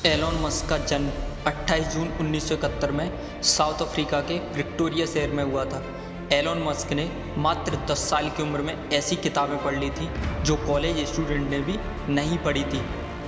Elon Musk का जन्म 28 जून 1971 में साउथ अफ्रीका के विक्टोरिया शहर में हुआ था। एलोन मस्क ने मात्र 10 साल की उम्र में ऐसी किताबें पढ़ ली थी जो कॉलेज स्टूडेंट ने भी नहीं पढ़ी थी।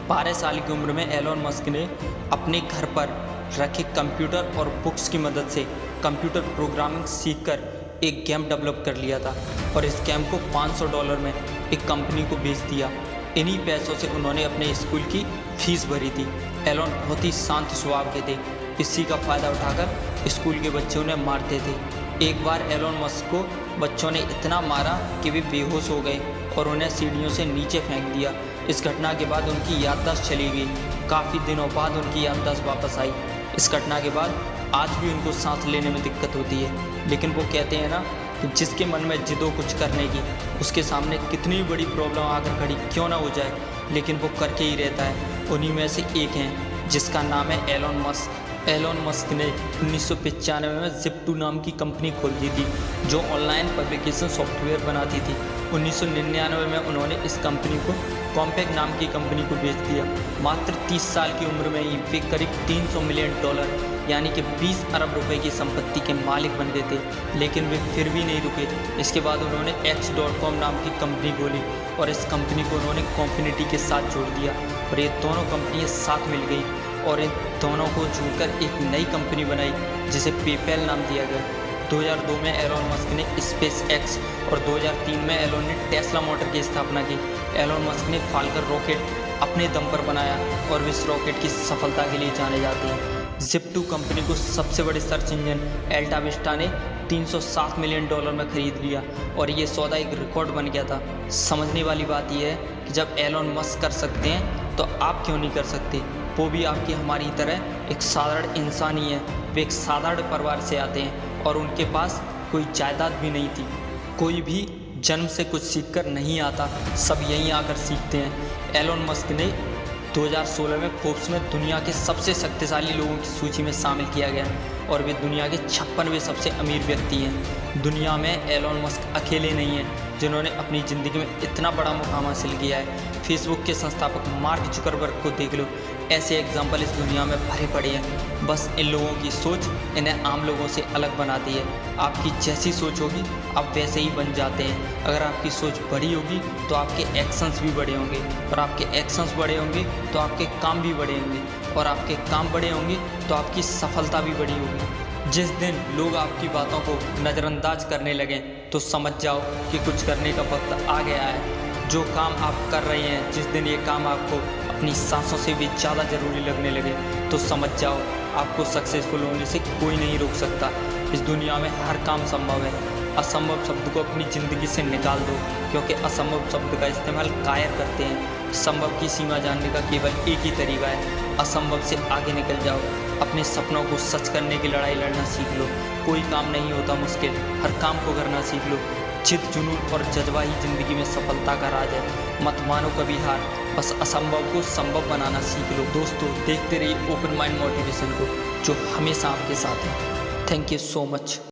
12 साल की उम्र में एलोन मस्क ने अपने घर पर रखे कंप्यूटर और बुक्स की मदद से कंप्यूटर प्रोग्रामिंग सीखकर एक गेम डेवलप कर लिया था और इस गेम को $500 में एक कंपनी को बेच दिया। इन्हीं पैसों से उन्होंने अपने स्कूल की फीस भरी थी। एलोन बहुत ही शांत स्वभाव के थे। इसी का फ़ायदा उठाकर स्कूल के बच्चे उन्हें मारते थे। एक बार एलोन मस्क को बच्चों ने इतना मारा कि वे बेहोश हो गए और उन्हें सीढ़ियों से नीचे फेंक दिया। इस घटना के बाद उनकी याददाश्त चली गई। काफ़ी दिनों बाद उनकी याददाश्त वापस आई। इस घटना के बाद आज भी उनको सांस लेने में दिक्कत होती है। लेकिन वो कहते हैं ना कि जिसके मन में जिद हो कुछ करने की, उसके सामने कितनी बड़ी प्रॉब्लम आकर खड़ी क्यों ना हो जाए, लेकिन वो करके ही रहता है। उन्हीं में से एक हैं जिसका नाम है एलोन मस्क। एलोन मस्क ने 1995 में ज़िप2 नाम की कंपनी खोल दी थी जो ऑनलाइन पब्लिकेशन सॉफ्टवेयर बनाती थी। 1999 में उन्होंने इस कंपनी को कॉम्पैक नाम की कंपनी को बेच दिया। मात्र 30 साल की उम्र में ही वे करीब $300 मिलियन यानी कि 20 अरब रुपए की संपत्ति के मालिक बन गए थे। लेकिन वे फिर भी नहीं रुके। इसके बाद उन्होंने X.com नाम की कंपनी खोली और इस कंपनी को उन्होंने कॉम्फिनिटी के साथ जोड़ दिया और ये दोनों कंपनियां साथ मिल गई और इन दोनों को जोड़कर एक नई कंपनी बनाई जिसे पेपैल नाम दिया गया। 2002 में एलोन मस्क ने स्पेस एक्स और 2003 में एलोन ने टेस्ला मोटर की स्थापना की। एलोन मस्क ने फाल्कन रॉकेट अपने दम पर बनाया और इस रॉकेट की सफलता के लिए जाने जाते हैं। ज़िप2 कंपनी को सबसे बड़े सर्च इंजन अल्टा विस्टा ने $307 मिलियन में खरीद लिया और ये सौदा एक रिकॉर्ड बन गया था। समझने वाली बात यह है कि जब एलोन मस्क कर सकते हैं तो आप क्यों नहीं कर सकते। वो भी आपकी हमारी तरह एक साधारण इंसान ही है। वे एक साधारण परिवार से आते हैं और उनके पास कोई जायदाद भी नहीं थी। कोई भी जन्म से कुछ सीखकर नहीं आता, सब यहीं आकर सीखते हैं। एलोन मस्क ने 2016 में फोर्ब्स में दुनिया के सबसे शक्तिशाली लोगों की सूची में शामिल किया गया और वे दुनिया के 56वें सबसे अमीर व्यक्ति हैं। दुनिया में एलोन मस्क अकेले नहीं हैं जिन्होंने अपनी ज़िंदगी में इतना बड़ा मुकाम हासिल किया है। फेसबुक के संस्थापक मार्क जुकरबर्ग को देख लो। ऐसे एग्जाम्पल इस दुनिया में भरे पड़े हैं। बस इन लोगों की सोच इन्हें आम लोगों से अलग बनाती है। आपकी जैसी सोच होगी आप वैसे ही बन जाते हैं। अगर आपकी सोच बड़ी होगी तो आपके एक्शंस भी बड़े होंगे और आपके एक्शंस बड़े होंगे तो आपके काम भी बड़े होंगे और आपके काम बड़े होंगे तो आपकी सफलता भी बड़ी होगी। जिस दिन लोग आपकी बातों को नज़रअंदाज करने लगें तो समझ जाओ कि कुछ करने का वक्त आ गया है। जो काम आप कर रहे हैं, जिस दिन ये काम आपको अपनी सांसों से भी ज़्यादा ज़रूरी लगने लगे तो समझ जाओ आपको सक्सेसफुल होने से कोई नहीं रोक सकता। इस दुनिया में हर काम संभव है। असंभव शब्द को अपनी ज़िंदगी से निकाल दो क्योंकि असंभव शब्द का इस्तेमाल कायर करते हैं। संभव की सीमा जानने का केवल एक ही तरीका है, असंभव से आगे निकल जाओ। अपने सपनों को सच करने की लड़ाई लड़ना सीख लो। कोई काम नहीं होता मुश्किल, हर काम को करना सीख लो। जिद, जुनून और जज्बा ही ज़िंदगी में सफलता का राज है। मत मानो कभी हार, बस असंभव को संभव बनाना सीख लो। दोस्तों, देखते रहिए ओपन माइंड मोटिवेशन को जो हमेशा आपके साथ है। Thank you so much.